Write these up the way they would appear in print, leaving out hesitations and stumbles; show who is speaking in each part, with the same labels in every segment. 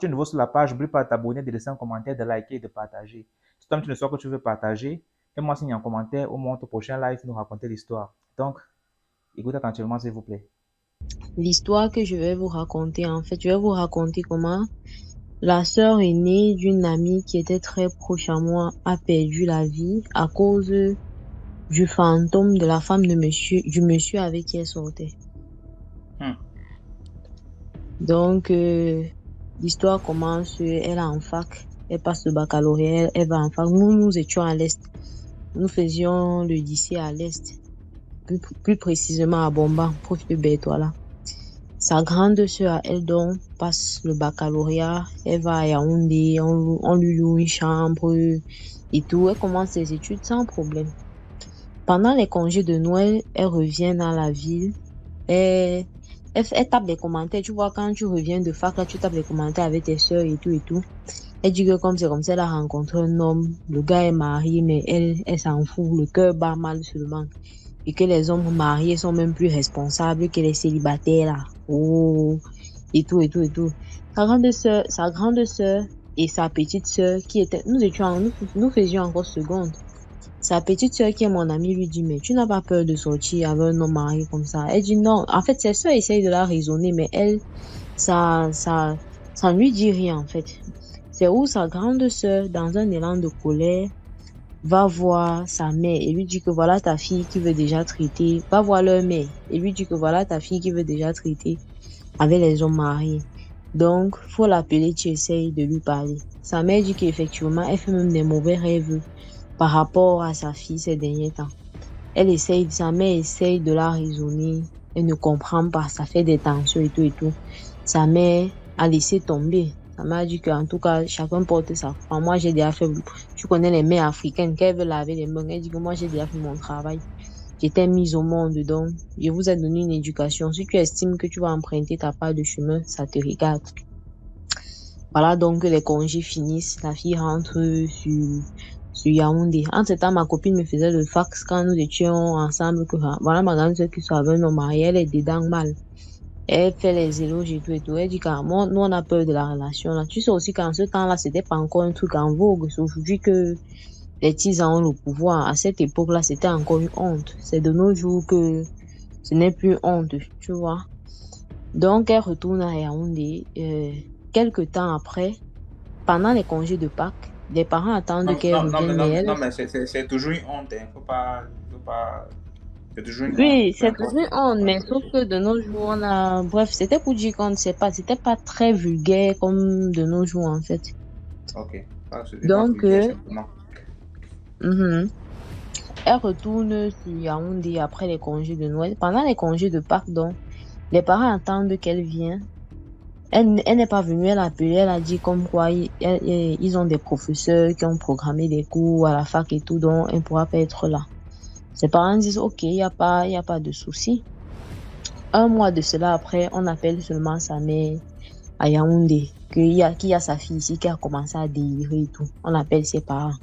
Speaker 1: tu es nouveau sur la page, n'oublie pas de t'abonner, de laisser un commentaire, de liker et de partager. Si tu as une histoire que tu veux partager, fais-moi signe en commentaire ou montre au prochain live nous raconter l'histoire. Donc, écoute attentivement s'il vous plaît.
Speaker 2: L'histoire que je vais vous raconter, en fait, je vais vous raconter comment la sœur aînée d'une amie qui était très proche à moi a perdu la vie à cause du fantôme de la femme de monsieur, du monsieur avec qui elle sortait.
Speaker 1: Hmm.
Speaker 2: Donc, l'histoire commence, elle est en fac, elle passe le baccalauréat, elle va en fac. Nous étions à l'Est. Nous faisions le lycée à l'Est, plus précisément à Bomba, proche de Bétoila. Sa grande sœur, elle donc, passe le baccalauréat, elle va à Yaoundé, on lui loue une chambre et tout. Elle commence ses études sans problème. Pendant les congés de Noël, elle revient dans la ville. Elle, elle tape des commentaires. Tu vois, quand tu reviens de fac, là, tu tapes des commentaires avec tes sœurs et tout et tout. Elle dit que comme c'est comme ça, elle a rencontré un homme. Le gars est marié, mais elle s'en fout. Le cœur bat mal seulement. Et que les hommes mariés sont même plus responsables que les célibataires, là. Oh, et tout, et tout, et tout. Sa grande sœur et sa petite sœur qui étaient, nous faisions encore seconde. Sa petite sœur qui est mon amie lui dit, mais tu n'as pas peur de sortir avec un homme marié comme ça? Elle dit non. En fait, ses sœurs essayent de la raisonner, mais elle, ça, ça, ça ne lui dit rien, en fait. C'est où sa grande sœur, dans un élan de colère, va voir sa mère et lui dit que voilà ta fille qui veut déjà traiter, va voir leur mère et lui dit que voilà ta fille qui veut déjà traiter avec les hommes mariés. Donc, faut l'appeler, tu essayes de lui parler. Sa mère dit qu'effectivement, elle fait même des mauvais rêves par rapport à sa fille ces derniers temps. Sa mère essaye de la raisonner, elle ne comprend pas, ça fait des tensions et tout et tout. Sa mère a laissé tomber. Ça m'a dit qu'en tout cas, chacun porte sa croix. Moi, j'ai déjà fait, tu connais les mères africaines, qu'elles veulent laver les mains. Elle dit que moi, j'ai déjà fait mon travail. J'étais mise au monde, donc je vous ai donné une éducation. Si tu estimes que tu vas emprunter ta part de chemin, ça te regarde. Voilà donc que les congés finissent. La fille rentre sur Yaoundé. En ce temps, ma copine me faisait le fax quand nous étions ensemble. Que, voilà ma grande soeur qui soit avec nos mariés, elle est dedans mal. Elle fait les éloges et tout et tout. Elle dit carrément, nous on a peur de la relation là. Tu sais aussi qu'en ce temps-là, c'était pas encore un truc en vogue. C'est aujourd'hui que les tisans ont le pouvoir. À cette époque-là, c'était encore une honte. C'est de nos jours que ce n'est plus honte, tu vois. Donc, elle retourne à Yaoundé. Quelque temps après, pendant les congés de Pâques, les parents attendent
Speaker 1: Non,
Speaker 2: qu'elle
Speaker 1: non, non, mais,
Speaker 2: revienne, mais
Speaker 1: non,
Speaker 2: elle,
Speaker 1: non, mais c'est toujours une honte. Hein. Faut pas, c'est toujours une honte,
Speaker 2: oui,
Speaker 1: peu
Speaker 2: c'est
Speaker 1: importe.
Speaker 2: toujours honte, mais sauf que de nos jours, bref, c'était pour dire qu'on ne sait pas, c'était pas très vulgaire comme de nos jours, en fait.
Speaker 1: Ok, c'était pas
Speaker 2: Donc,
Speaker 1: vulgaire simplement.
Speaker 2: mhm, elle retourne sur Yaoundé après les congés de Noël. Pendant les congés de Pâques, donc, les parents attendent qu'elle vienne. Elle n'est pas venue, elle a appelé, elle a dit comme quoi ils ont des professeurs qui ont programmé des cours à la fac et tout, donc elle ne pourra pas être là. Ses parents disent, OK, il y a pas de souci. Un mois de cela après, on appelle seulement sa mère à Yaoundé, qu'il y a sa fille ici qui a commencé à délirer et tout. On appelle ses parents.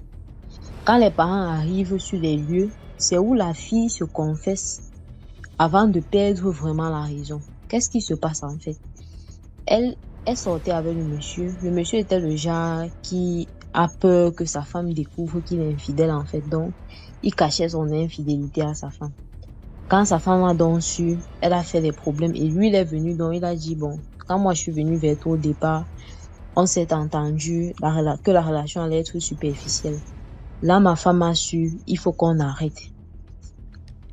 Speaker 2: Quand les parents arrivent sur les lieux, c'est où la fille se confesse avant de perdre vraiment la raison. Qu'est-ce qui se passe en fait? Elle, elle sortait avec le monsieur. Le monsieur était le genre qui a peur que sa femme découvre qu'il est infidèle en fait. Donc, il cachait son infidélité à sa femme. Quand sa femme a donc su, elle a fait des problèmes et lui, il est venu, donc il a dit, bon, quand moi je suis venue vers toi au départ, on s'est entendu que la relation allait être superficielle. Là, ma femme a su, il faut qu'on arrête.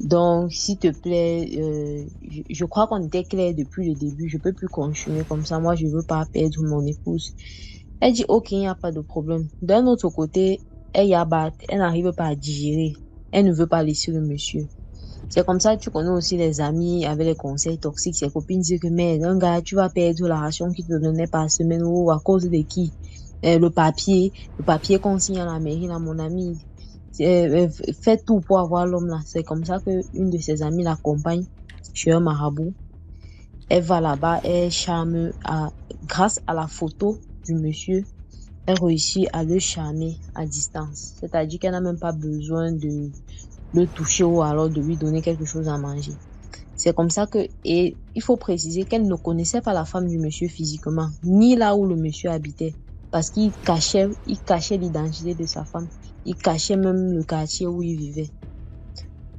Speaker 2: Donc, s'il te plaît, je crois qu'on était clair depuis le début. Je peux plus continuer comme ça. Moi, je veux pas perdre mon épouse. Elle dit, OK, il n'y a pas de problème. D'un autre côté, elle n'arrive pas à digérer. Elle ne veut pas laisser le monsieur. C'est comme ça que tu connais aussi les amis avec les conseils toxiques. Ses copines disent que, mais un gars, tu vas perdre la ration qui te donnait par semaine ou à cause de qui? Le papier qu'on signe à la mairie, là, mon ami. Fait tout pour avoir l'homme là. C'est comme ça que une de ses amies l'accompagne chez un marabout. Elle va là-bas, grâce à la photo du monsieur, elle réussit à le charmer à distance. C'est-à-dire qu'elle n'a même pas besoin de le toucher ou alors de lui donner quelque chose à manger. C'est comme ça que, et il faut préciser qu'elle ne connaissait pas la femme du monsieur physiquement, ni là où le monsieur habitait, parce qu'il cachait l'identité de sa femme. Il cachait même le quartier où il vivait.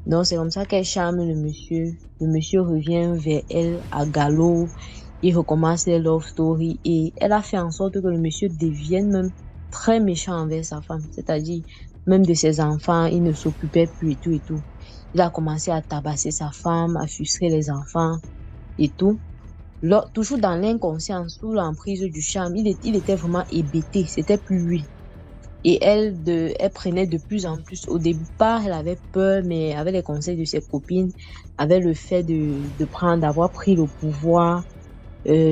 Speaker 2: Donc, c'est comme ça qu'elle charme le monsieur. Le monsieur revient vers elle à galop. Il recommence les love story et elle a fait en sorte que le monsieur devienne même très méchant envers sa femme. C'est-à-dire, même de ses enfants, il ne s'occupait plus et tout et tout. Il a commencé à tabasser sa femme, à frustrer les enfants et tout. Toujours dans l'inconscience, sous l'emprise du charme, il était vraiment hébété. C'était plus lui. Et elle prenait de plus en plus. Au départ, elle avait peur, mais avec les conseils de ses copines, avec le fait d'avoir pris le pouvoir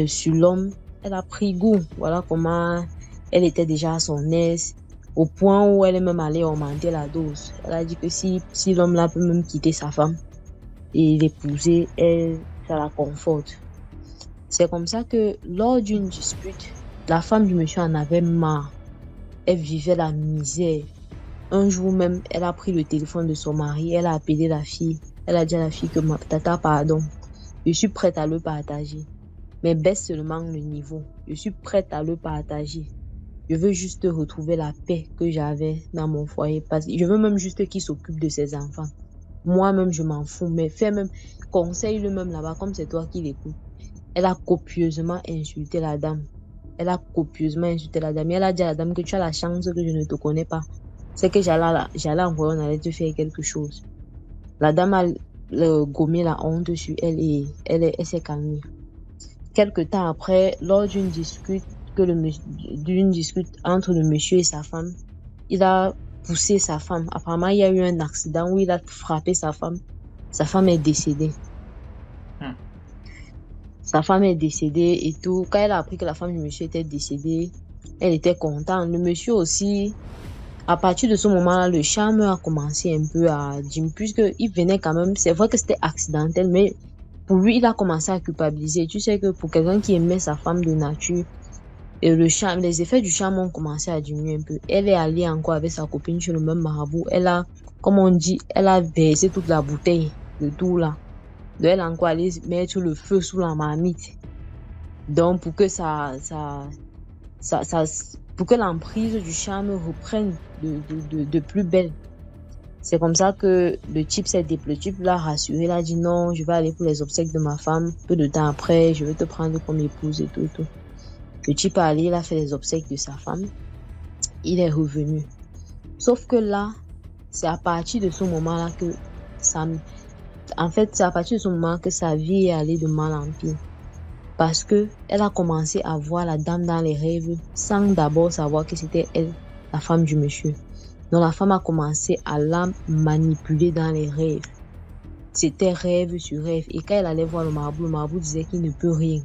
Speaker 2: sur l'homme, elle a pris goût. Voilà comment elle était déjà à son aise, au point où elle est même allée augmenter la dose. Elle a dit que si l'homme-là peut même quitter sa femme et l'épouser, ça la conforte. C'est comme ça que lors d'une dispute, la femme du monsieur en avait marre. Elle vivait la misère. Un jour même, elle a pris le téléphone de son mari, elle a appelé la fille. Elle a dit à la fille que tata, pardon, je suis prête à le partager. Mais baisse seulement le niveau. Je suis prête à le partager. Je veux juste retrouver la paix que j'avais dans mon foyer. Je veux même juste qu'il s'occupe de ses enfants. Moi-même, je m'en fous. Mais conseille-le même là-bas, comme c'est toi qui l'écoutes. Elle a copieusement insulté la dame. Elle a copieusement insulté la dame. Elle a dit à la dame que tu as la chance que je ne te connais pas. C'est que j'allais envoyer, on allait te faire quelque chose. La dame a gommé la honte sur elle et elle s'est calmée. Quelque temps après, lors d'une dispute entre le monsieur et sa femme, il a poussé sa femme. Apparemment, il y a eu un accident où il a frappé sa femme. Sa femme est décédée. Sa femme est décédée et tout. Quand elle a appris que la femme du monsieur était décédée, elle était contente. Le monsieur aussi, à partir de ce moment-là, le charme a commencé un peu à diminuer, puisqu'il venait quand même, c'est vrai que c'était accidentel, mais pour lui, il a commencé à culpabiliser. Tu sais que pour quelqu'un qui aimait sa femme de nature, et les effets du charme ont commencé à diminuer un peu. Elle est allée encore avec sa copine chez le même marabout. Elle a, comme on dit, elle a versé toute la bouteille de tout là. Donc, elle a encore allé mettre le feu sous la marmite. Donc, pour que pour que l'emprise du charme reprenne de plus belle. C'est comme ça que le type l'a rassuré, il a dit non, je vais aller pour les obsèques de ma femme. Peu de temps après, je vais te prendre comme épouse et tout et tout. Le type est allé, il a fait les obsèques de sa femme. Il est revenu. Sauf que là, c'est à partir de ce moment-là que c'est à partir de ce moment que sa vie est allée de mal en pire. Parce que elle a commencé à voir la dame dans les rêves sans d'abord savoir que c'était elle, la femme du monsieur. Donc la femme a commencé à la manipuler dans les rêves. C'était rêve sur rêve. Et quand elle allait voir le marabout disait qu'il ne peut rien.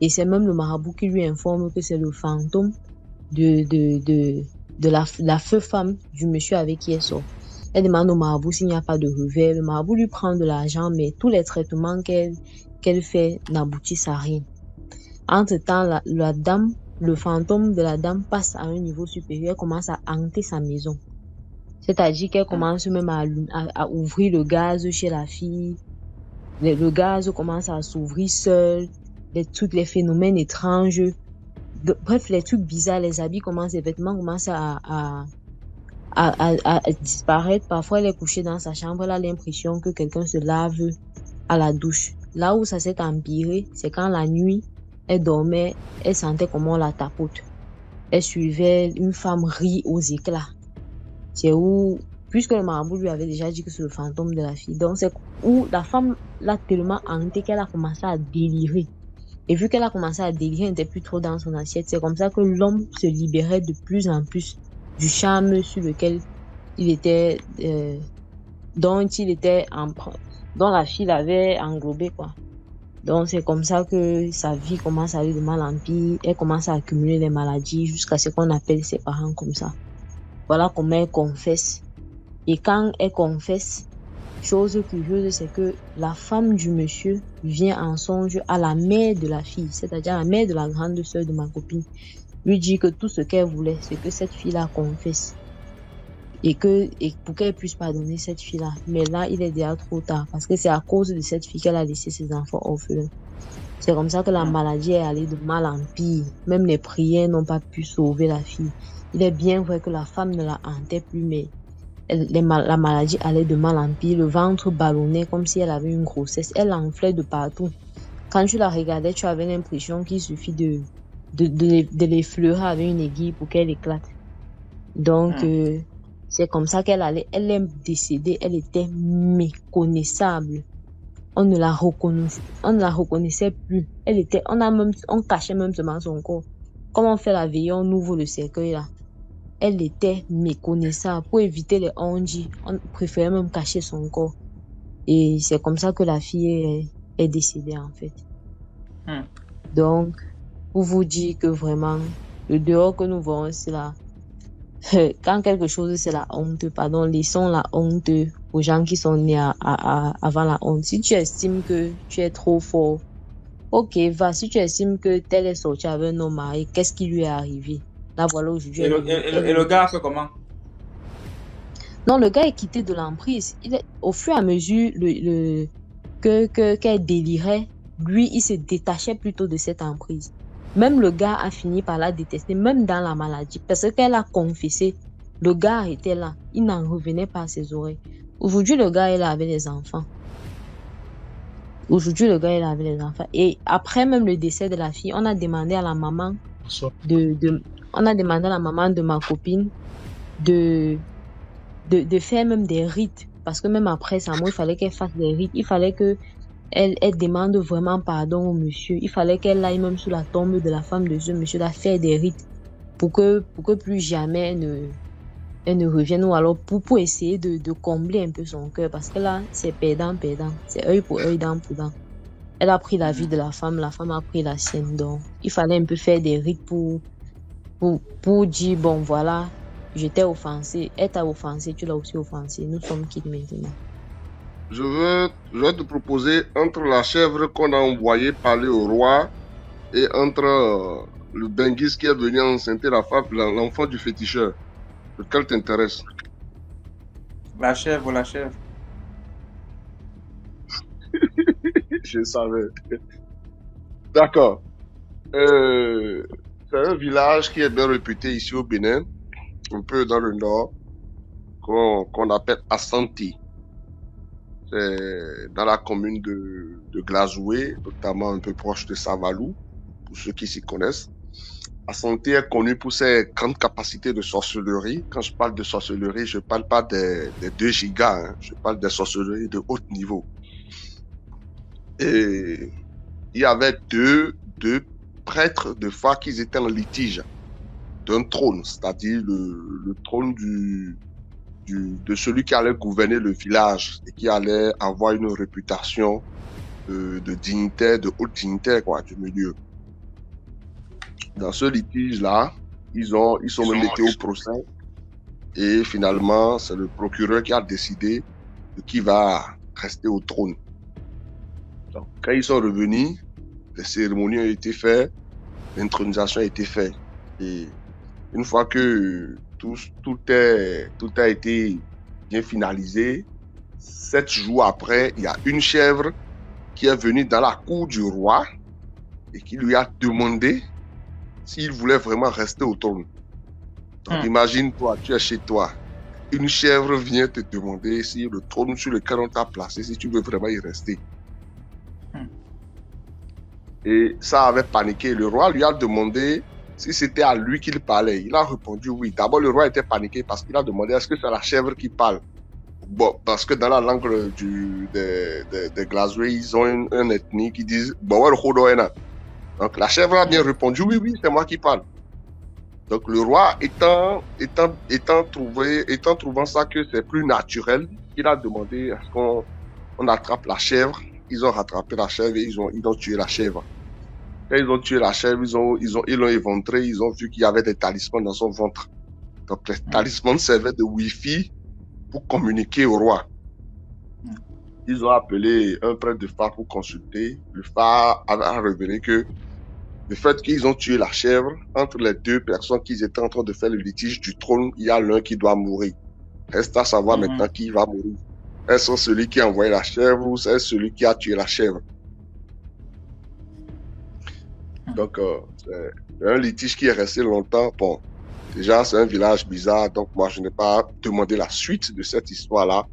Speaker 2: Et c'est même le marabout qui lui informe que c'est le fantôme de la feu femme du monsieur avec qui elle sort. Elle demande au marabout s'il n'y a pas de revers. Le marabout lui prend de l'argent, mais tous les traitements qu'elle fait n'aboutissent à rien. Entre-temps, la dame, le fantôme de la dame passe à un niveau supérieur, commence à hanter sa maison. C'est-à-dire qu'elle commence même à ouvrir le gaz chez la fille. Le gaz commence à s'ouvrir seul. Tous les phénomènes étranges. Bref, les trucs bizarres, les vêtements commencent à disparaître. Parfois, elle est couchée dans sa chambre, elle a l'impression que quelqu'un se lave à la douche. Là où ça s'est empiré, c'est quand la nuit, elle dormait, elle sentait comment on la tapote. Elle suivait une femme rire aux éclats. C'est où, puisque le marabout lui avait déjà dit que c'est le fantôme de la fille, donc c'est où la femme l'a tellement hantée qu'elle a commencé à délirer. Et vu qu'elle a commencé à délirer, elle n'était plus trop dans son assiette. C'est comme ça que l'homme se libérait de plus en plus du charme sur lequel il était, dont la fille l'avait englobé, quoi. Donc, c'est comme ça que sa vie commence à aller de mal en pire. Elle commence à accumuler les maladies jusqu'à ce qu'on appelle ses parents comme ça. Voilà comment elle confesse. Et quand elle confesse, chose curieuse, c'est que la femme du monsieur vient en songe à la mère de la fille, c'est-à-dire la mère de la grande sœur de ma copine, lui dit que tout ce qu'elle voulait, c'est que cette fille-là confesse. et pour qu'elle puisse pardonner cette fille-là. Mais là, il est déjà trop tard parce que c'est à cause de cette fille qu'elle a laissé ses enfants orphelins. C'est comme ça que la maladie est allée de mal en pire. Même les prières n'ont pas pu sauver la fille. Il est bien vrai que la femme ne la hantait plus, mais la maladie allait de mal en pire. Le ventre ballonnait comme si elle avait une grossesse. Elle enflait de partout. Quand tu la regardais, tu avais l'impression qu'il suffit de l'effleurer avec une aiguille pour qu'elle éclate. Donc, c'est comme ça qu'elle allait. Elle est décédée. Elle était méconnaissable. On ne la reconnaissait plus. On cachait même seulement son corps. Comme on fait la veillée, on ouvre le cercueil là. Elle était méconnaissable. Pour éviter les ondits, on préférait même cacher son corps. Et c'est comme ça que la fille est décédée en fait. Donc, pour vous dire que vraiment, le dehors que nous voyons, c'est là. Quand quelque chose, c'est la honte, pardon, laissons la honte aux gens qui sont nés avant la honte. Si tu estimes que tu es trop fort, ok, va. Si tu estimes que tel est sorti avec un homme marié, qu'est-ce qui lui est arrivé? Là, voilà, aujourd'hui.
Speaker 1: Et le gars a fait comment?
Speaker 2: Non, le gars est quitté de l'emprise. Au fur et à mesure qu'elle délirait, lui, il se détachait plutôt de cette emprise. Même le gars a fini par la détester, même dans la maladie, parce qu'elle a confessé. Le gars était là, il n'en revenait pas à ses oreilles. Aujourd'hui, le gars est là avec les enfants. Et après même le décès de la fille, on a demandé à la maman de ma copine de faire même des rites. Parce que même après sa mort, il fallait qu'elle fasse des rites. Il fallait que elle demande vraiment pardon au monsieur. Il fallait qu'elle aille même sur la tombe de la femme de ce monsieur-là faire des rites pour que plus jamais elle ne revienne, ou alors pour essayer de combler un peu son cœur, parce que là, c'est perdant. C'est œil pour œil, dent pour dent. Elle a pris la vie de la femme a pris la sienne. Donc, il fallait un peu faire des rites pour dire, bon, voilà, je t'ai offensé, elle t'a offensé, tu l'as aussi offensé. Nous sommes quittes maintenant.
Speaker 3: Je vais te proposer entre la chèvre qu'on a envoyée parler au roi et entre le Benguis qui est venu enceinter la femme, l'enfant du féticheur. Lequel t'intéresse?
Speaker 1: La chèvre.
Speaker 3: Je savais. D'accord. C'est un village qui est bien réputé ici au Bénin, un peu dans le nord, qu'on appelle Assanti. C'est dans la commune de Glazoué, notamment un peu proche de Savalou, pour ceux qui s'y connaissent. Assanti est connu pour ses grandes capacités de sorcellerie. Quand je parle de sorcellerie, je ne parle pas des 2 gigas, hein. Je parle des sorcelleries de haut niveau. Et il y avait deux prêtres de fois qui étaient en litige d'un trône, c'est-à-dire le trône de celui qui allait gouverner le village et qui allait avoir une réputation de dignitaire, de haute dignitaire, quoi, du milieu. Dans ce litige-là, ils sont même été au procès et finalement, c'est le procureur qui a décidé de qui va rester au trône. Donc, quand ils sont revenus, les cérémonies ont été faites, l'intronisation a été faite. Et une fois que tout a été bien finalisé, 7 jours après, il y a une chèvre qui est venue dans la cour du roi et qui lui a demandé s'il voulait vraiment rester au trône. Donc, imagine-toi, tu es chez toi. Une chèvre vient te demander si le trône sur lequel on t'a placé, si tu veux vraiment y rester. Et ça avait paniqué. Le roi lui a demandé si c'était à lui qu'il parlait. Il a répondu oui. D'abord, le roi était paniqué parce qu'il a demandé est-ce que c'est la chèvre qui parle. Bon, parce que dans la langue des Glazoué, ils ont une ethnie qui disent donc la chèvre a bien répondu oui, c'est moi qui parle. Donc le roi trouvant ça que c'est plus naturel, il a demandé est-ce qu'on attrape la chèvre. Ils ont rattrapé la chèvre et ils ont tué la chèvre. Quand ils ont tué la chèvre, ils l'ont éventré, ils ont vu qu'il y avait des talismans dans son ventre. Donc les talismans servaient de Wi-Fi pour communiquer au roi. Ils ont appelé un prêtre de phare pour consulter. Le phare a révélé que le fait qu'ils ont tué la chèvre, entre les 2 personnes qui étaient en train de faire le litige du trône, il y a l'un qui doit mourir. Reste à savoir maintenant qui va mourir. Est-ce celui qui a envoyé la chèvre ou c'est celui qui a tué la chèvre? Donc, c'est un litige qui est resté longtemps. Bon, déjà, c'est un village bizarre, donc moi, je n'ai pas demandé la suite de cette histoire-là.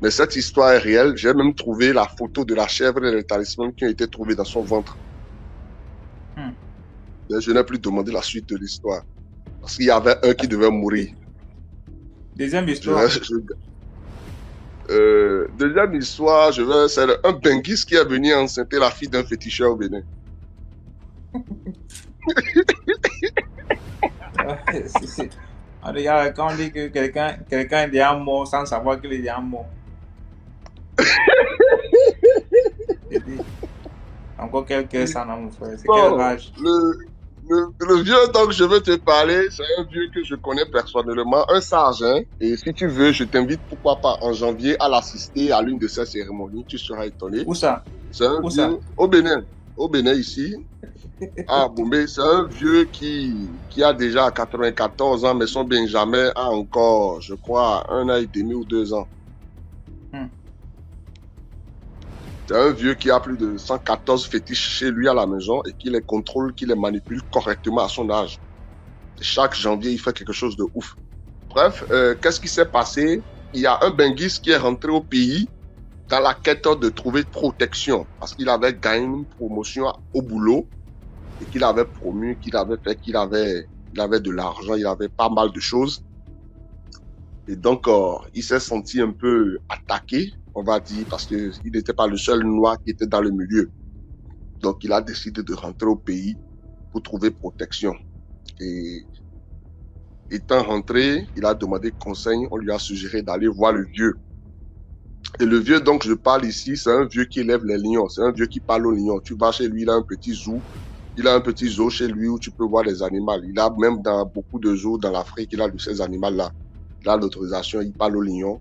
Speaker 3: Mais cette histoire est réelle. J'ai même trouvé la photo de la chèvre et les talismans qui ont été trouvés dans son ventre. Mais je n'ai plus demandé la suite de l'histoire. Parce qu'il y avait un qui devait mourir.
Speaker 1: Deuxième histoire.
Speaker 3: Deuxième histoire, c'est un benguis qui est venu enceinter la fille d'un féticheur au Bénin.
Speaker 1: Regarde, quand on dit que quelqu'un est déjà mort sans savoir qu'il est déjà mort. Encore quelques ça, mon frère. C'est quel rage.
Speaker 3: Le vieux dont je veux te parler, c'est un vieux que je connais personnellement, un sage. Hein? Et si tu veux, je t'invite, pourquoi pas, en janvier, à l'assister à l'une de ces cérémonies. Tu seras étonné.
Speaker 1: Où ça?
Speaker 3: C'est un vieux, au Bénin. Au Bénin, ici. Ah, Bombay, c'est un vieux qui a déjà 94 ans, mais son Benjamin a encore, je crois, 1 an et demi ou 2 ans. C'est un vieux qui a plus de 114 fétiches chez lui à la maison et qui les contrôle, qui les manipule correctement à son âge. Et chaque janvier, il fait quelque chose de ouf. Bref, qu'est-ce qui s'est passé? Il y a un benguis qui est rentré au pays dans la quête de trouver protection parce qu'il avait gagné une promotion au boulot et qu'il avait promu, qu'il avait fait, qu'il avait de l'argent, il avait pas mal de choses. Et donc, il s'est senti un peu attaqué, on va dire, parce qu'il n'était pas le seul noir qui était dans le milieu. Donc, il a décidé de rentrer au pays pour trouver protection. Et étant rentré, il a demandé conseil, on lui a suggéré d'aller voir le vieux. Et le vieux dont je parle ici, c'est un vieux qui élève les lions, c'est un vieux qui parle aux lions. Tu vas chez lui, il a un petit zoo. Il a un petit zoo chez lui où tu peux voir les animaux. Il a même dans beaucoup de zoos dans l'Afrique, il a de ces animaux-là. Il a l'autorisation, il parle au lion.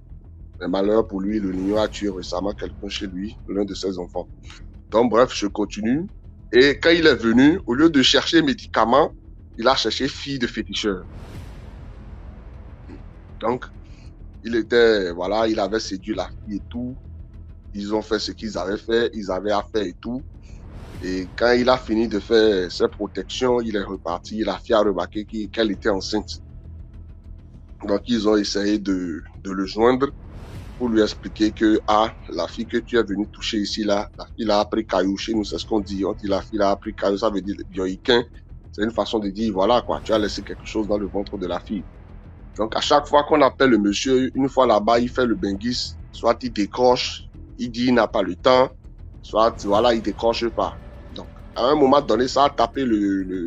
Speaker 3: Mais malheur pour lui, le lion a tué récemment quelqu'un chez lui, l'un de ses enfants. Donc bref, je continue. Et quand il est venu, au lieu de chercher médicaments, il a cherché fille de féticheur. Donc, il avait séduit la fille et tout. Ils ont fait ce qu'ils avaient fait, ils avaient affaire et tout. Et quand il a fini de faire ses protections, il est reparti. La fille a remarqué qu'elle était enceinte. Donc, ils ont essayé de le joindre pour lui expliquer que, la fille que tu es venu toucher ici, là, la fille a pris caillou chez nous, c'est ce qu'on dit. On dit la fille a pris caillou, ça veut dire bioïquin. C'est une façon de dire, voilà, quoi, tu as laissé quelque chose dans le ventre de la fille. Donc, à chaque fois qu'on appelle le monsieur, une fois là-bas, il fait le benguis, soit il décroche, il dit il n'a pas le temps, soit, voilà, il décroche pas. Donc, à un moment donné, ça a tapé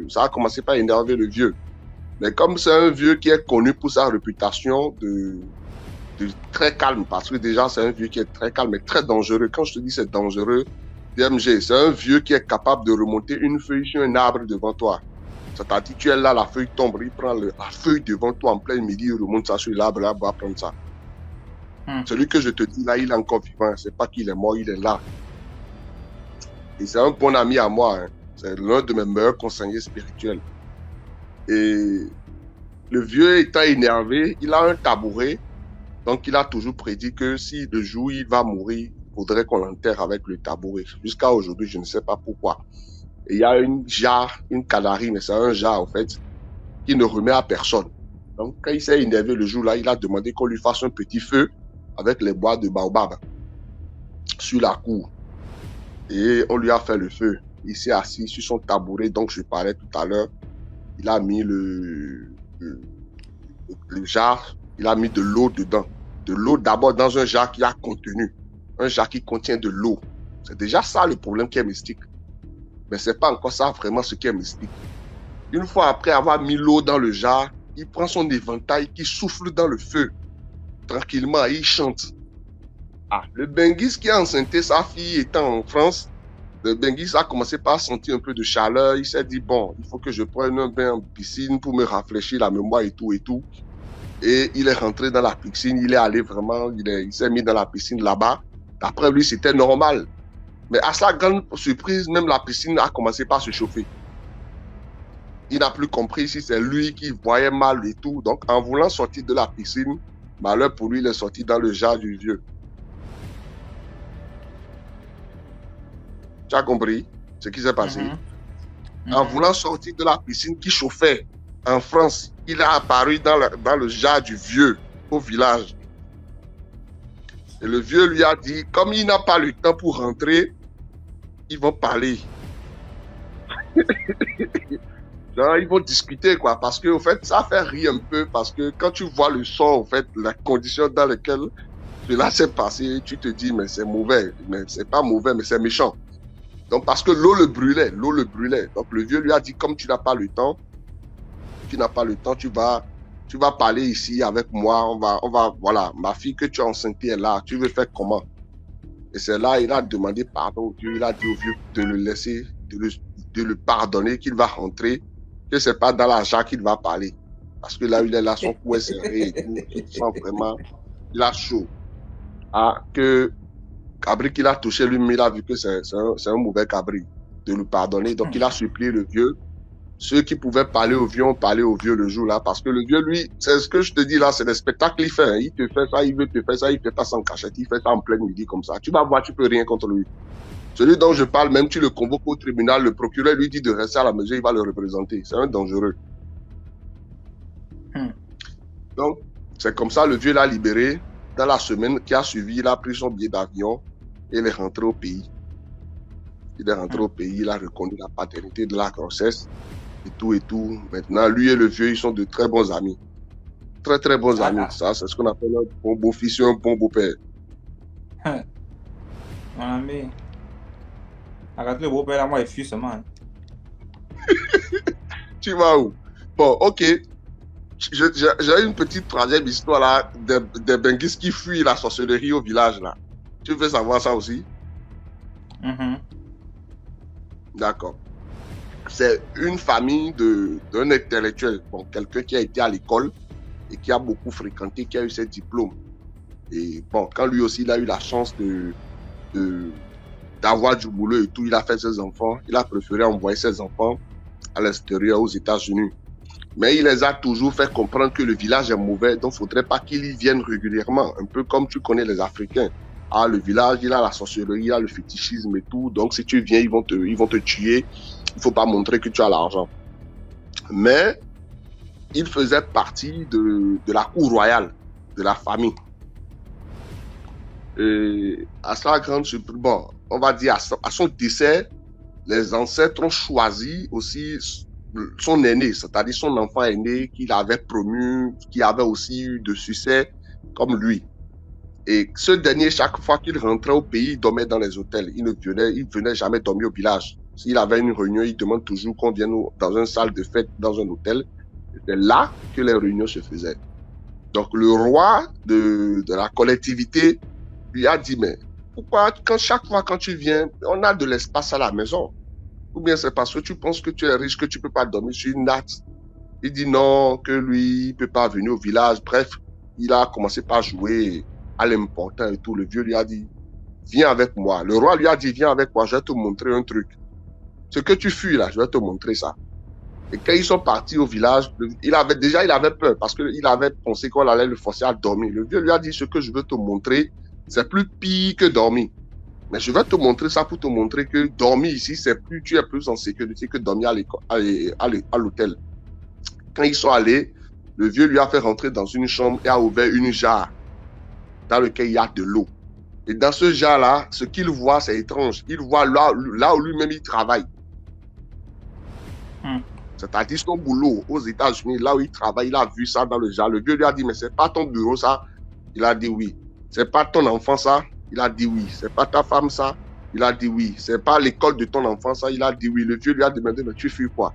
Speaker 3: ça a commencé par énerver le vieux. Mais comme c'est un vieux qui est connu pour sa réputation de très calme, parce que déjà, c'est un vieux qui est très calme, mais très dangereux. Quand je te dis c'est dangereux, DMG, c'est un vieux qui est capable de remonter une feuille sur un arbre devant toi. C'est-à-dire, tu es là, la feuille tombe, il prend la feuille devant toi en plein midi, il remonte ça sur l'arbre, là, va prendre ça. Celui que je te dis là, il est encore vivant. C'est pas qu'il est mort, il est là. Et c'est un bon ami à moi. Hein. C'est l'un de mes meilleurs conseillers spirituels. Et le vieux étant énervé, il a un tabouret. Donc, il a toujours prédit que si le jour il va mourir, il faudrait qu'on l'enterre avec le tabouret. Jusqu'à aujourd'hui, je ne sais pas pourquoi. Et il y a une jarre, une canarie, mais c'est un jarre, en fait, qui ne remet à personne. Donc, quand il s'est énervé le jour-là, il a demandé qu'on lui fasse un petit feu avec les bois de baobab sur la cour. Et on lui a fait le feu. Il s'est assis sur son tabouret, donc je parlais tout à l'heure. Il a mis le jarre, il a mis de l'eau dedans. De l'eau d'abord dans un jarre qui a contenu. Un jarre qui contient de l'eau. C'est déjà ça le problème qui est mystique. Mais c'est pas encore ça vraiment ce qui est mystique. Une fois après avoir mis l'eau dans le jarre, il prend son éventail qui souffle dans le feu. Tranquillement, il chante. Le benguis qui a enceinté sa fille étant en France, le benguis a commencé par sentir un peu de chaleur. Il s'est dit, bon, il faut que je prenne un bain en piscine pour me rafraîchir la mémoire et tout et tout. Et il est rentré dans la piscine, il est allé vraiment, il s'est mis dans la piscine là-bas. D'après lui, c'était normal. Mais à sa grande surprise, même la piscine a commencé par se chauffer. Il n'a plus compris si c'est lui qui voyait mal et tout. Donc, en voulant sortir de la piscine, Malheur pour lui, il est sorti dans le jar du vieux. Tu as compris ce qui s'est passé? En voulant sortir de la piscine qui chauffait en France, il est apparu dans le jar du vieux au village. Et le vieux lui a dit, comme il n'a pas le temps pour rentrer, ils vont parler. Genre, ils vont discuter, quoi, parce que, au fait, ça fait rire un peu, parce que quand tu vois le son, en fait, la condition dans laquelle cela s'est passé, tu te dis, mais c'est mauvais, mais c'est pas mauvais, mais c'est méchant. Donc, parce que l'eau le brûlait. Donc, le vieux lui a dit, comme tu n'as pas le temps, tu vas parler ici avec moi, on va, voilà, ma fille que tu as enceinte est là, tu veux faire comment? Et c'est là, il a demandé pardon au vieux, il a dit au vieux de le laisser, de le pardonner, qu'il va rentrer, que c'est pas dans l'argent qu'il va parler. Parce que là, il est là, son cou est serré et tout, il sent vraiment, il a chaud. Ah, que Cabri qu'il a touché lui-même, il a vu que c'est un mauvais Cabri, de lui pardonner. Donc, il a supplié le vieux. Ceux qui pouvaient parler au vieux ont parlé au vieux le jour-là, parce que le vieux, lui, c'est ce que je te dis là, c'est le spectacle qu'il fait. Hein. Il te fait ça, il veut te faire ça, il fait pas sans cachette, il fait ça en plein midi comme ça. Tu vas voir, tu peux rien contre lui. Celui dont je parle, même tu le convoques au tribunal, le procureur lui dit de rester à la maison, il va le représenter. C'est un dangereux. Donc, c'est comme ça, le vieux l'a libéré. Dans la semaine qui a suivi, il a pris son billet d'avion et il est rentré au pays. Il est rentré au pays, il a reconnu la paternité de la grossesse et tout et tout. Maintenant, lui et le vieux, ils sont de très bons amis. Très, très bons amis. Ça, c'est ce qu'on appelle un bon beau-fils et un bon beau-père.
Speaker 1: Mon ami. Regarde le beau-père là, moi, il fuit seulement.
Speaker 3: Tu vas où? Bon, ok. J'ai une petite troisième histoire là, des Benguis qui fuient la sorcellerie au village là. Tu veux savoir ça aussi? D'accord. C'est une famille d'un intellectuel, bon, quelqu'un qui a été à l'école et qui a beaucoup fréquenté, qui a eu ses diplômes. Et bon, quand lui aussi, il a eu la chance d'avoir du boulot et tout, il a fait ses enfants, il a préféré envoyer ses enfants à l'extérieur, aux États-Unis. Mais il les a toujours fait comprendre que le village est mauvais, donc il ne faudrait pas qu'il y vienne régulièrement, un peu comme tu connais les Africains. Ah, le village, il a la sorcellerie, il a le fétichisme et tout, donc si tu viens, ils vont te tuer, il ne faut pas montrer que tu as l'argent. Mais il faisait partie de la cour royale, de la famille. Et à sa grande surprise, bon, on va dire à son décès, les ancêtres ont choisi aussi son aîné, c'est-à-dire son enfant aîné qu'il avait promu, qui avait aussi eu de succès comme lui. Et ce dernier, chaque fois qu'il rentrait au pays, il dormait dans les hôtels. Il venait jamais dormir au village. S'il avait une réunion, il demande toujours qu'on vienne dans une salle de fête, dans un hôtel. C'était là que les réunions se faisaient. Donc le roi de la collectivité lui a dit, mais pourquoi chaque fois quand tu viens, on a de l'espace à la maison? Ou bien c'est parce que tu penses que tu es riche, que tu ne peux pas dormir sur une natte? Il dit non, que lui, il ne peut pas venir au village. Bref, il a commencé par jouer à l'important et tout. Le vieux lui a dit, viens avec moi. Le roi lui a dit, viens avec moi, je vais te montrer un truc. Ce que tu fuis là, je vais te montrer ça. Et quand ils sont partis au village, il avait peur parce qu'il avait pensé qu'on allait le forcer à dormir. Le vieux lui a dit, ce que je veux te montrer, c'est plus pire que dormir. Mais je vais te montrer ça pour te montrer que dormir ici, tu es plus en sécurité que dormir à l'hôtel. Quand ils sont allés, le vieux lui a fait rentrer dans une chambre et a ouvert une jarre dans lequel il y a de l'eau. Et dans ce jarre-là, ce qu'il voit, c'est étrange. Il voit là où lui-même il travaille. C'est-à-dire son boulot aux États-Unis, là où il travaille, il a vu ça dans le jarre. Le vieux lui a dit, mais c'est pas ton bureau ça? Il a dit oui. C'est pas ton enfant ça? Il a dit oui. C'est pas ta femme ça? Il a dit oui. C'est pas l'école de ton enfant ça? Il a dit oui. Le vieux lui a demandé, mais tu fuis quoi?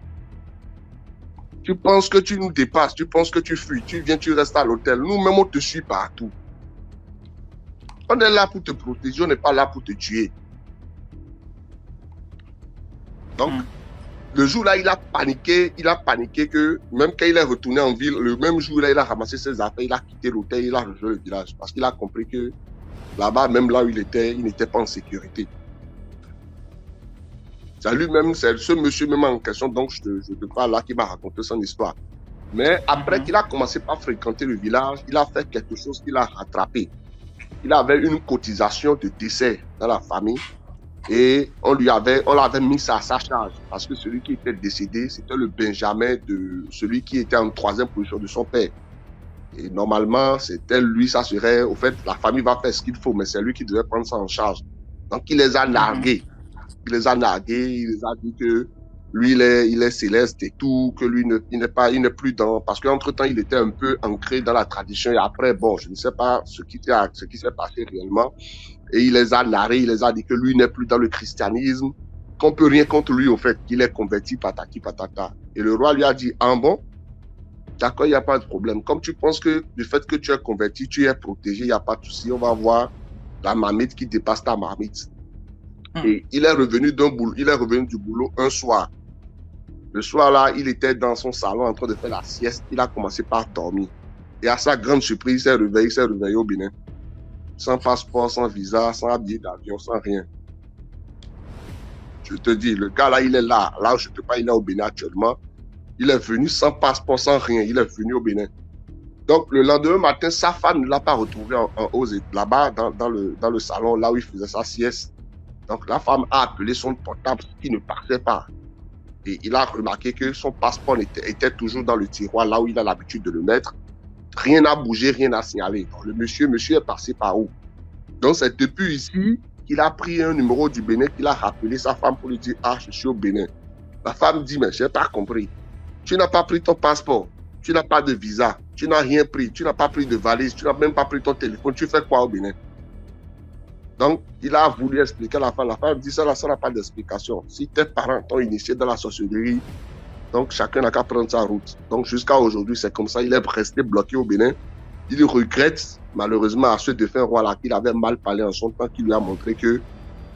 Speaker 3: Tu penses que tu nous dépasses, tu penses que tu fuis, tu viens, tu restes à l'hôtel. Nous-mêmes, on te suit partout. On est là pour te protéger, on n'est pas là pour te tuer. Donc, le jour-là, il a paniqué que même quand il est retourné en ville, le même jour-là, il a ramassé ses affaires, il a quitté l'hôtel, il a rejoint le village. Parce qu'il a compris que là-bas, même là où il n'était pas en sécurité. C'est lui-même, c'est ce monsieur même en question, donc je te parle là, qui m'a raconté son histoire. Mais après qu'il a commencé par fréquenter le village, il a fait quelque chose qu'il a rattrapé. Il avait une cotisation de décès dans la famille et on l'avait mis ça à sa charge parce que celui qui était décédé, c'était le Benjamin de celui qui était en 3e position de son père. Et normalement, c'était lui, ça serait, au fait, la famille va faire ce qu'il faut, mais c'est lui qui devait prendre ça en charge. Donc, il les a nargués. Il les a dit que lui, il est céleste et tout, que lui, il n'est plus dans, parce qu'entre-temps, il était un peu ancré dans la tradition et après, bon, je ne sais pas ce qui s'est passé réellement. Et il les a narrés, il les a dit que lui n'est plus dans le christianisme, qu'on peut rien contre lui, au fait, qu'il est converti, patati, patata. Et le roi lui a dit, ah bon? D'accord, il n'y a pas de problème. Comme tu penses que du fait que tu es converti, tu es protégé, il n'y a pas de souci. On va voir la marmite qui dépasse ta marmite. Et il est revenu du boulot un soir. Le soir là, il était dans son salon en train de faire la sieste. Il a commencé par dormir. Et à sa grande surprise, il s'est réveillé au Bénin. Sans passeport, sans visa, sans billet d'avion, sans rien. Je te dis, le gars là, il est là. Là où je te parle, il est au Bénin actuellement. Il est venu sans passeport, sans rien. Il est venu au Bénin. Donc, le lendemain matin, sa femme ne l'a pas retrouvé là-bas, dans le salon, là où il faisait sa sieste. Donc, la femme a appelé son portable qui ne partait pas. Et il a remarqué que son passeport était toujours dans le tiroir, là où il a l'habitude de le mettre. Rien n'a bougé, rien n'a signalé. Donc, le monsieur est passé par où? Donc, c'est depuis ici qu'il a pris un numéro du Bénin, qu'il a rappelé sa femme pour lui dire « Ah, je suis au Bénin ». La femme dit « Mais je n'ai pas compris. Tu n'as pas pris ton passeport, tu n'as pas de visa, tu n'as rien pris, tu n'as pas pris de valise, tu n'as même pas pris ton téléphone, tu fais quoi au Bénin ?» Donc, il a voulu expliquer à la femme. La femme dit ça n'a pas d'explication. Si tes parents t'ont initié dans la sorcellerie, donc chacun n'a qu'à prendre sa route. Donc, jusqu'à aujourd'hui, c'est comme ça. Il est resté bloqué au Bénin. Il regrette, malheureusement, à ce défunt roi-là, qu'il avait mal parlé en son temps, qui lui a montré que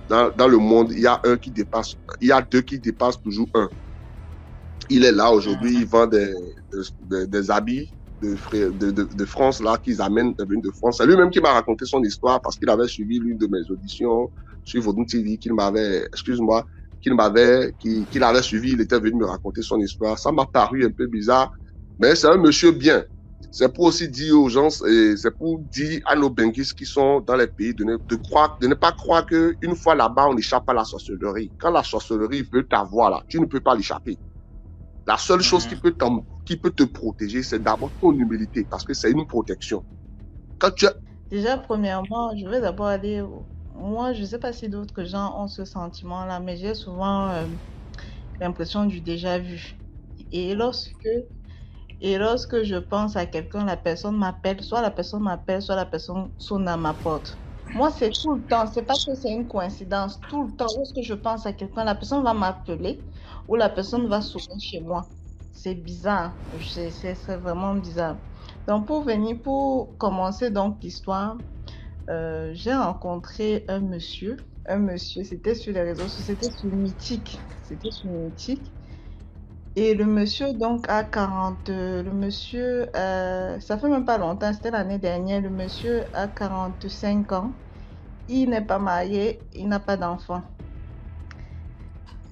Speaker 3: dans le monde, il y a deux qui dépassent toujours un. Il est là aujourd'hui, il vend des habits de France, là, qu'ils amènent de France. C'est lui-même qui m'a raconté son histoire parce qu'il avait suivi l'une de mes auditions sur Vodun TV, qu'il avait suivi, il était venu me raconter son histoire. Ça m'a paru un peu bizarre, mais c'est un monsieur bien. C'est pour aussi dire aux gens, c'est pour dire à nos benguistes qui sont dans les pays de ne pas croire qu'une fois là-bas, on échappe à la sorcellerie. Quand la sorcellerie veut t'avoir là, tu ne peux pas l'échapper. La seule chose qui peut te protéger, c'est d'abord ton humilité, parce que c'est une protection.
Speaker 4: Déjà, premièrement, je vais d'abord aller... Moi, je ne sais pas si d'autres gens ont ce sentiment-là, mais j'ai souvent l'impression du déjà vu. Et lorsque je pense à quelqu'un, la personne m'appelle, soit la personne sonne à ma porte. Moi, c'est tout le temps. C'est pas que c'est une coïncidence. Tout le temps, lorsque je pense à quelqu'un, la personne va m'appeler ou la personne va sonner chez moi. C'est bizarre. C'est vraiment bizarre. Donc, pour commencer donc l'histoire, j'ai rencontré un monsieur. C'était sur les réseaux sociaux, c'était sur Mythique. Et le monsieur donc a 40, ça fait même pas longtemps, c'était l'année dernière, le monsieur a 45 ans, il n'est pas marié, il n'a pas d'enfant.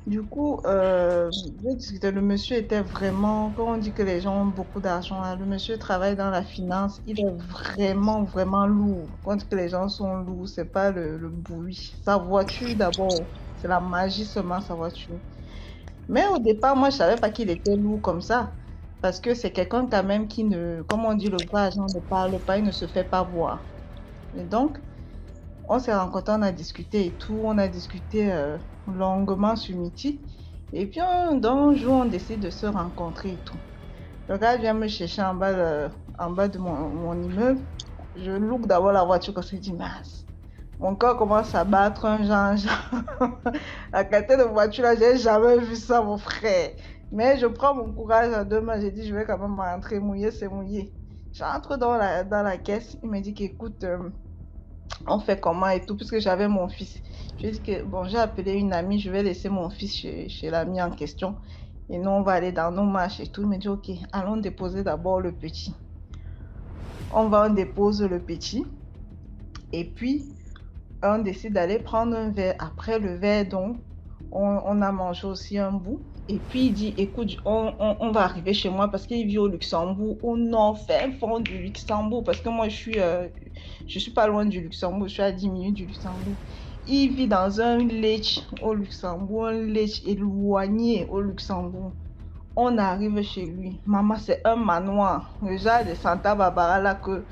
Speaker 4: Du coup, j'ai discuté, le monsieur était vraiment, quand on dit que les gens ont beaucoup d'argent, le monsieur travaille dans la finance, il est vraiment, vraiment lourd. Quand on dit que les gens sont lourds, c'est pas le bruit. Sa voiture d'abord, c'est la magie seulement, sa voiture. Mais au départ, moi, je savais pas qu'il était lourd comme ça. Parce que c'est quelqu'un quand même qui ne, comme on dit, le vrai agent ne parle pas, il ne se fait pas voir. Et donc, on s'est rencontrés, on a discuté et tout. On a discuté longuement sur Mythique. Et puis, un jour, on décide de se rencontrer et tout. Le gars vient me chercher en bas de mon immeuble. Je look d'abord la voiture quand je dis, mince. Mon corps commence à battre un genre. La qualité de voiture là, j'ai jamais vu ça, mon frère. Mais je prends mon courage à deux mains. J'ai dit, je vais quand même rentrer. Mouiller, c'est mouillé. J'entre dans la caisse. Il me dit qu'écoute, on fait comment et tout, puisque j'avais mon fils. Je lui ai dit que bon, j'ai appelé une amie. Je vais laisser mon fils chez l'amie en question. Et nous, on va aller dans nos marches et tout. Il me dit, ok, allons déposer d'abord le petit. On dépose le petit. Et puis, on décide d'aller prendre un verre. Après le verre, donc, on a mangé aussi un bout. Et puis il dit, écoute, on va arriver chez moi parce qu'il vit au Luxembourg, au nord, fin fond du Luxembourg, parce que moi je suis pas loin du Luxembourg, je suis à 10 minutes du Luxembourg. Il vit dans un Lech au Luxembourg, un Lech éloigné au Luxembourg. On arrive chez lui. Maman, c'est un manoir, le genre de Santa Barbara là que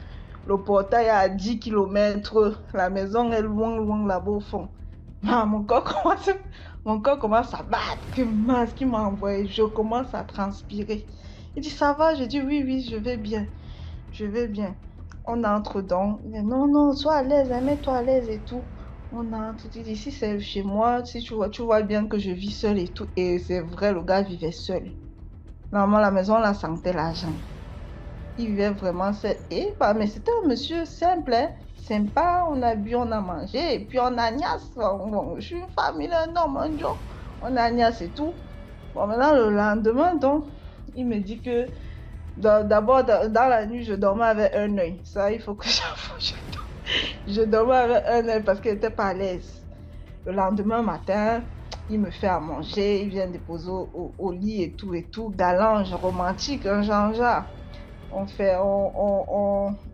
Speaker 4: le portail est à 10 km, la maison est loin, loin là-bas au fond. Mon corps commence à battre. Que mince qui m'a envoyé. Je commence à transpirer. Il dit, ça va? Je dis, oui, oui, je vais bien. Je vais bien. On entre donc. Il dit, non, non, sois à l'aise, hein, mets-toi à l'aise et tout. On entre. Il dit, ici, c'est chez moi. Si tu vois bien que je vis seule et tout. Et c'est vrai, le gars vivait seul. Normalement, la maison, la sentait l'argent. Il vivait vraiment seul. Et, mais c'était un monsieur simple, hein. Sympa, on a bu, on a mangé, et puis on a niasse. Bon, je suis une femme, il est un homme, un jour. On a niasse et tout. Bon, maintenant, le lendemain, donc, il me dit que d'abord, dans la nuit, je dormais avec un œil. Ça, il faut que j'avoue, je dormais avec un œil parce qu'il n'était pas à l'aise. Le lendemain matin, il me fait à manger, il vient déposer au lit et tout, galant, romantique, un genre.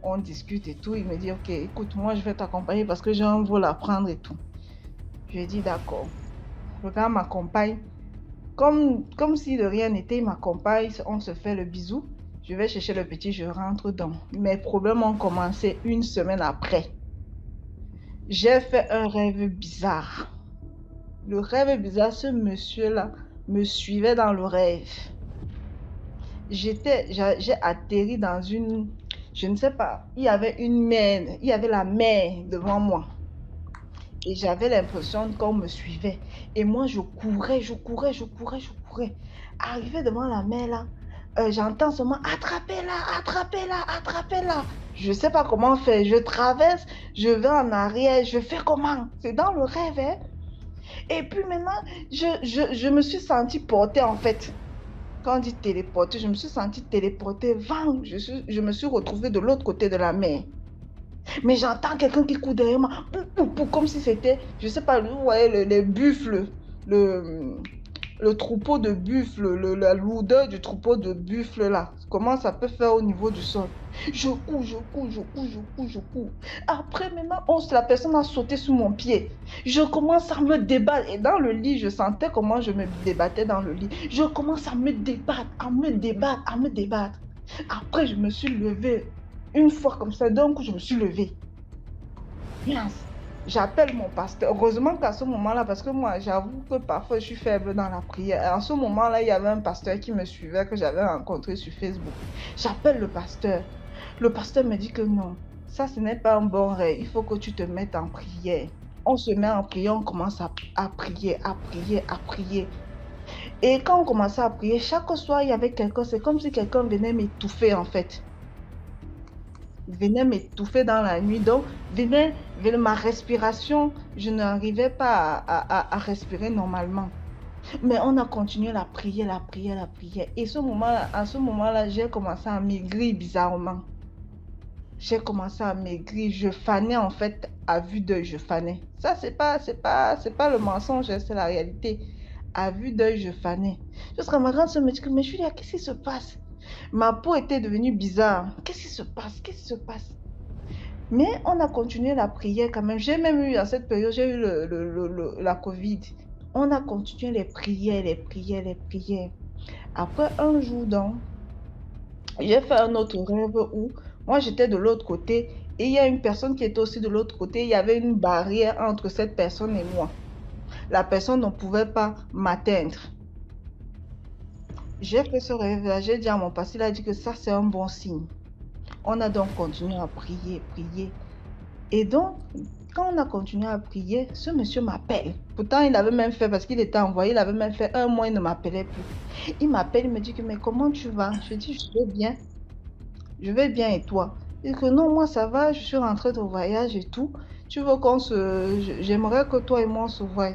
Speaker 4: On discute et tout. Il me dit, ok, écoute, moi je vais t'accompagner parce que j'ai un vol à prendre et tout. Je lui ai dit, d'accord. Le gars m'accompagne. Comme si de rien n'était, il m'accompagne, on se fait le bisou. Je vais chercher le petit, je rentre dans. Mes problèmes ont commencé une semaine après. J'ai fait un rêve bizarre. Le rêve bizarre, ce monsieur-là me suivait dans le rêve. J'ai atterri dans une, je ne sais pas, il y avait une mer, il y avait la mer devant moi. Et j'avais l'impression qu'on me suivait. Et moi, je courais. Arrivé devant la mer là, j'entends seulement attrapez-la. Je ne sais pas comment faire. Je traverse, je vais en arrière, je fais comment? C'est dans le rêve, hein? Et puis maintenant, je me suis sentie portée en fait. Quand on dit téléporter, je me suis sentie téléportée. Je me suis retrouvée de l'autre côté de la mer. Mais j'entends quelqu'un qui court derrière moi, comme si c'était, je sais pas, vous voyez les buffles, le troupeau de buffles, la lourdeur du troupeau de buffles là, comment ça peut faire au niveau du sol. Je cours. Après maintenant, la personne a sauté sous mon pied. Je commence à me débattre. Et dans le lit, je sentais comment je me débattais dans le lit. Je commence à me débattre. Après, je me suis levée. Une fois comme ça, d'un coup, je me suis levée. Mince. J'appelle mon pasteur. Heureusement qu'à ce moment-là, parce que moi, j'avoue que parfois, je suis faible dans la prière. En ce moment-là, il y avait un pasteur qui me suivait, que j'avais rencontré sur Facebook. J'appelle le pasteur. Le pasteur me dit que non, ça, ce n'est pas un bon rêve. Il faut que tu te mettes en prière. On se met en prière, on commence à prier. Et quand on commençait à prier, chaque soir, il y avait quelqu'un. C'est comme si quelqu'un venait m'étouffer, en fait. Venait m'étouffer dans la nuit. Donc, venait ma respiration, je n'arrivais pas à respirer normalement. Mais on a continué la prière. Et à ce moment-là, j'ai commencé à maigrir bizarrement. Je fanais en fait, à vue d'œil, je fanais. Ça, c'est pas le mensonge, c'est la réalité. À vue d'œil, je fanais. Jusqu'à ma grande soeur me dit que, mais Julia, qu'est-ce qui se passe? Ma peau était devenue bizarre. Qu'est-ce qui se passe? Mais on a continué la prière quand même. J'ai même eu, à cette période, j'ai eu la Covid. On a continué les prières. Après un jour, donc, j'ai fait un autre rêve où moi, j'étais de l'autre côté et il y a une personne qui était aussi de l'autre côté. Il y avait une barrière entre cette personne et moi. La personne ne pouvait pas m'atteindre. J'ai fait ce rêve-là, j'ai dit à mon pasteur, il a dit que ça, c'est un bon signe. On a donc continué à prier. Et donc, quand on a continué à prier, ce monsieur m'appelle. Pourtant, il avait même fait, parce qu'il était envoyé, il avait même fait 1 mois, il ne m'appelait plus. Il m'appelle, il me dit que, mais comment tu vas? Je dis, je vais bien. Je vais bien et toi? Il dit que non, moi ça va, je suis rentrée de voyage et tout. Tu veux j'aimerais que toi et moi on se voie.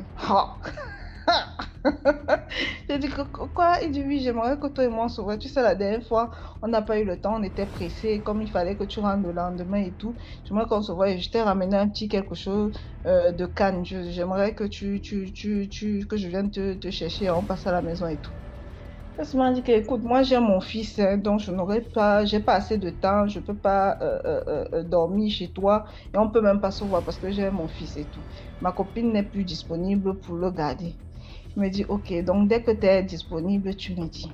Speaker 4: J'ai dit, quoi? Il dit, oui, j'aimerais que toi et moi on se voit. Tu sais, la dernière fois, on n'a pas eu le temps, on était pressés, comme il fallait que tu rentres le lendemain et tout. J'aimerais qu'on se voit et je t'ai ramené un petit quelque chose de Cannes. J'aimerais que que je vienne te chercher et on passe à la maison et tout. Elle m'a dit que, écoute, moi j'ai mon fils, hein, donc j'ai pas assez de temps, je peux pas dormir chez toi et on peut même pas se voir parce que j'ai mon fils et tout. Ma copine n'est plus disponible pour le garder. Il me dit, ok, donc dès que tu es disponible, tu me dis.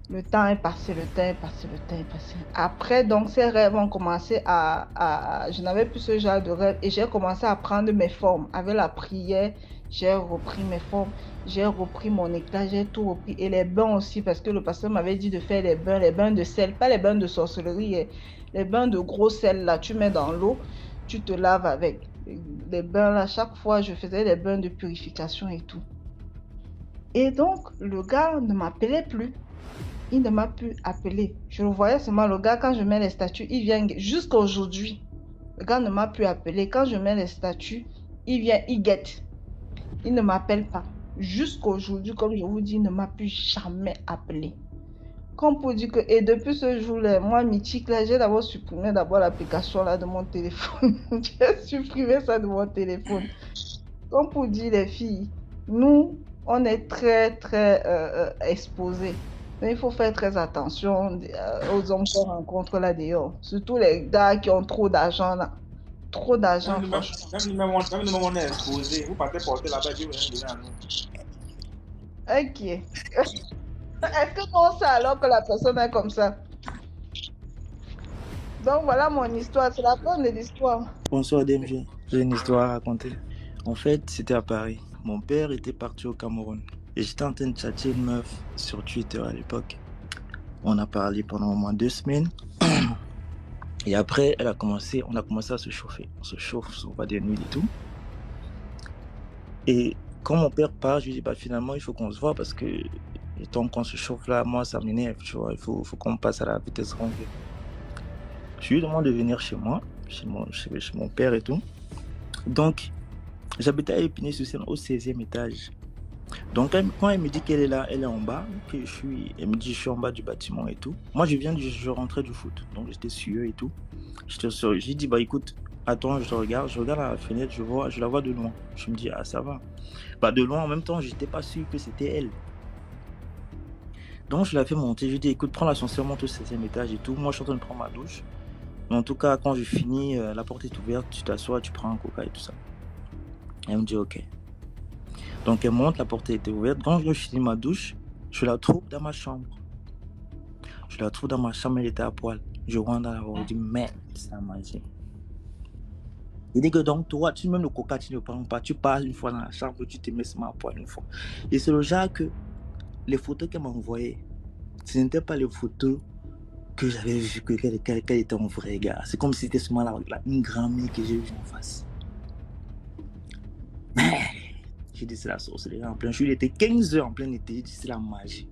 Speaker 4: Le temps est passé, le temps est passé, le temps est passé. Après, donc, ces rêves ont commencé je n'avais plus ce genre de rêve et j'ai commencé à prendre mes formes. Avec la prière, j'ai repris mes formes, j'ai repris mon éclat, j'ai tout repris. Et les bains aussi, parce que le pasteur m'avait dit de faire les bains de sel, pas les bains de sorcellerie, les bains de gros sel, là, tu mets dans l'eau, tu te laves avec. Les bains, là, chaque fois, je faisais des bains de purification et tout. Et donc, le gars ne m'appelait plus. Il ne m'a plus appelé. Je le voyais seulement, le gars, quand je mets les statuts, il vient jusqu'à aujourd'hui. Le gars ne m'a plus appelé. Quand je mets les statuts, il vient, il guette. Il ne m'appelle pas. Jusqu'à aujourd'hui, comme je vous dis, il ne m'a plus jamais appelé. Comme pour dire que, et depuis ce jour-là, moi, Mythique, là, j'ai d'abord supprimé l'application là de mon téléphone. J'ai supprimé ça de mon téléphone. Comme pour dire, les filles, nous, on est très, très exposés. Mais il faut faire très attention aux hommes qu'on rencontre là dehors. Surtout les gars qui ont trop d'argent là. Trop d'argent.
Speaker 1: Même nous-mêmes, on est exposés. Vous partez porter là-bas, Dieu vous donner à nous.
Speaker 4: Ok. Est-ce que on sait alors que la personne est comme ça? Donc voilà mon histoire. C'est la fin de l'histoire.
Speaker 5: Bonsoir DMG. J'ai une histoire à raconter. En fait, c'était à Paris. Mon père était parti au Cameroun. Et j'étais en train de chatter une meuf sur Twitter à l'époque. On a parlé pendant au moins 2 semaines. Et après, on a commencé à se chauffer. On se chauffe, on va des nuits et tout. Et quand mon père part, je lui dis, bah, finalement, il faut qu'on se voit parce que le temps qu'on se chauffe là, moi, ça m'énerve, tu vois. Il faut qu'on passe à la vitesse grand V. Je lui demande de venir chez moi, chez mon père et tout. Donc, j'habitais à Épinay-sur-Seine au 16e étage. Donc, quand elle me dit qu'elle est là, elle est en bas, elle me dit je suis en bas du bâtiment et tout. Moi, je rentrais du foot, donc j'étais sueux et tout. J'ai dit, bah écoute, attends, je regarde à la fenêtre, je la vois de loin. Je me dis, ah ça va. Bah de loin, en même temps, j'étais pas sûr que c'était elle. Donc, je l'ai fait monter, je lui ai dit, écoute, prends l'ascenseur, monte au 16e étage et tout. Moi, je suis en train de prendre ma douche. Mais en tout cas, quand je finis, la porte est ouverte, tu t'assois, tu prends un coca et tout ça. Elle me dit, ok. Donc elle monte, la porte était ouverte. Quand je finis ma douche, je la trouve dans ma chambre. Elle était à poil. Je rentre dans la voie, je dis, merde, ça a mangé. Il dit que donc toi, même le coca, tu ne prends pas. Tu passes une fois dans la chambre, tu te mets seulement à poil une fois. Et c'est le genre que les photos qu'elle m'a envoyées, ce n'étaient pas les photos que j'avais vu qu'elle était un vrai gars. C'est comme si c'était seulement une grand-mère que j'ai vue en face. Mais j'ai dit c'est la sorcellerie en plein jour. Il était 15h en plein été. J'ai dit c'est la magie.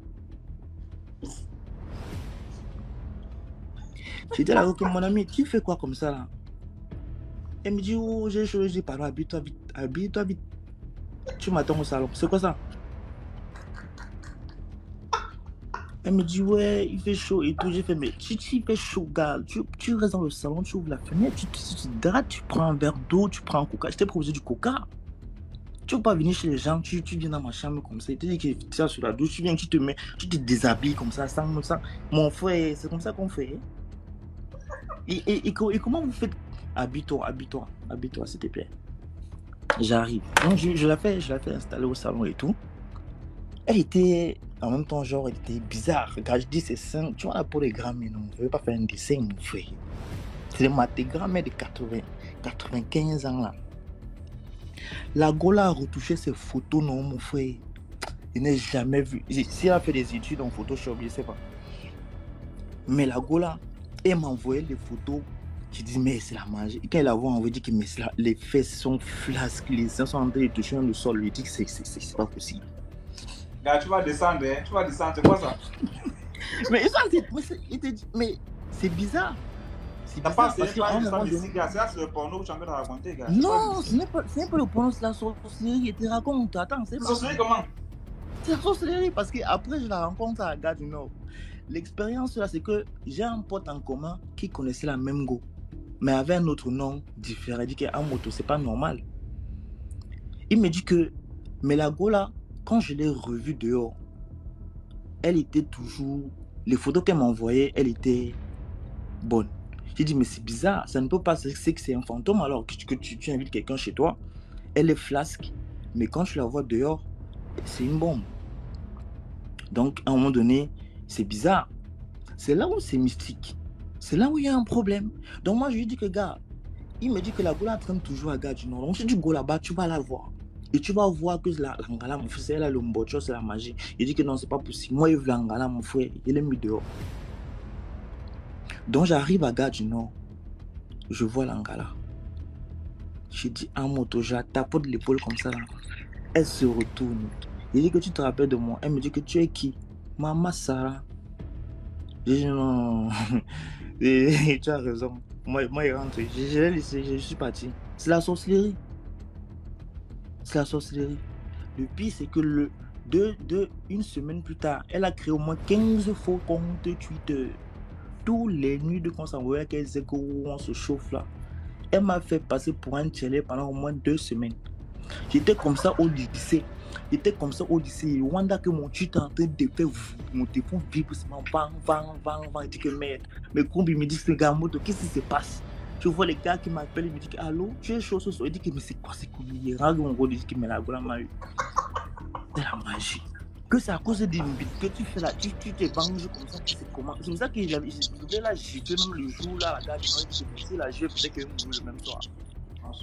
Speaker 5: J'ai dit là, ok mon ami, tu fais quoi comme ça là? Elle me dit oh j'ai chaud. Je dis pardon, habille-toi vite. Tu m'attends au salon. C'est quoi ça? Elle me dit ouais il fait chaud et tout. J'ai fait mais si il fait chaud gars, tu restes dans le salon, tu ouvres la fenêtre, tu hydrates, tu prends un verre d'eau, tu prends un coca. Je t'ai proposé du coca. Tu ne veux pas venir chez les gens, tu viens dans ma chambre comme ça. Il te dit que tu es sur la douche, tu viens, tu te déshabilles comme ça, sans mon frère, c'est comme ça qu'on fait. Et comment vous faites? Habille-toi, s'il te plaît. J'arrive. Donc je la fais installer au salon et tout. Elle était, en même temps, genre, elle était bizarre. Quand je dis c'est simple, tu vois la peau des grands-mères, non, je ne veux pas faire un dessin, mon frère. C'est des grands-mères de 95 ans là. La Gola a retouché ses photos, non, mon frère. Il n'a jamais vu. Si elle a fait des études en Photoshop, je ne sais pas. Mais la Gola, elle m'a envoyé les photos. Je dis, mais c'est la magie. Et quand elle a envoyé, dit que mais les fesses sont flasques, les seins sont en train de toucher le sol. Je dis que c'est pas possible.
Speaker 1: Gars, tu vas descendre, c'est quoi ça?
Speaker 5: Mais ça, mais c'est bizarre. C'est
Speaker 1: T'as
Speaker 5: bizarre
Speaker 1: pas
Speaker 5: parce
Speaker 1: essayé
Speaker 5: qu'à un
Speaker 1: de
Speaker 5: moment
Speaker 1: faire
Speaker 5: donné...
Speaker 1: ici, gars. C'est là, c'est le porno que tu es en train de raconter, gars.
Speaker 5: Non, ce n'est pas le porno, c'est la sorcellerie. Et tu racontes, attends, c'est
Speaker 1: C'est
Speaker 5: pas...
Speaker 1: sorcellerie comment?
Speaker 5: C'est la sorcellerie parce qu'après, je la rencontre à la gare du Nord. L'expérience là, c'est que j'ai un pote en commun qui connaissait la même go, mais avait un autre nom différent. Il dit qu'en moto, c'est pas normal. Il me dit que, mais la go là, quand je l'ai revue dehors, elle était toujours... Les photos qu'elle m'envoyait, elle était bonne. J'ai dit, mais c'est bizarre, ça ne peut pas, c'est que c'est un fantôme alors que tu invites quelqu'un chez toi, elle est flasque, mais quand tu la vois dehors, c'est une bombe. Donc, à un moment donné, c'est bizarre. C'est là où c'est mystique. C'est là où il y a un problème. Donc, moi, je lui dis que, gars, il me dit que la gola traîne toujours à Gare du Nord. Donc, si tu go là-bas, tu vas la voir. Et tu vas voir que la ngala, mon frère, c'est là le mbocho, c'est la magie. Il dit que non, c'est pas possible. Moi, il veut la ngala, mon frère, il est mis dehors. Donc, j'arrive à Gare du Nord. Je vois la ngala. Je dis en moto, je la tapote l'épaule comme ça là. Elle se retourne. Il dit que tu te rappelles de moi. Elle me dit que tu es qui? Maman Sarah. Je dis non. Et tu as raison. Moi il rentre. Je l'ai laissé, je suis parti. C'est la sorcellerie. C'est la sorcellerie. Le pire, c'est que une semaine plus tard, elle a créé au moins 15 faux comptes Twitter. Tous les nuits de quand ça voyait qu'elle disait qu'on se chauffe là. Elle m'a fait passer pour un télé pendant au moins 2 semaines. J'étais comme ça au lycée. Wanda que mon tweet est en train de faire mon téléphone vibre, c'est mon bang. Il dit que merde. Mais Combi me dit que c'est gars moto, qu'est-ce qui se passe? Je vois les gars qui m'appellent, ils me disent que allô, tu es chaud ce soir. Il dit que mais c'est quoi, c'est Combi? Il regarde mon gros, il dit que mais la gola m'a eu. C'est la magie. Que c'est à cause d'une bite que tu fais là, tu te banges comme ça, tu sais comment. C'est pour ça que je voulais la gifler même le jour là, la gare du Nord, si la gifle, peut-être que je le même soir.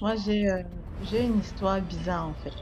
Speaker 4: Moi, j'ai une histoire bizarre en fait.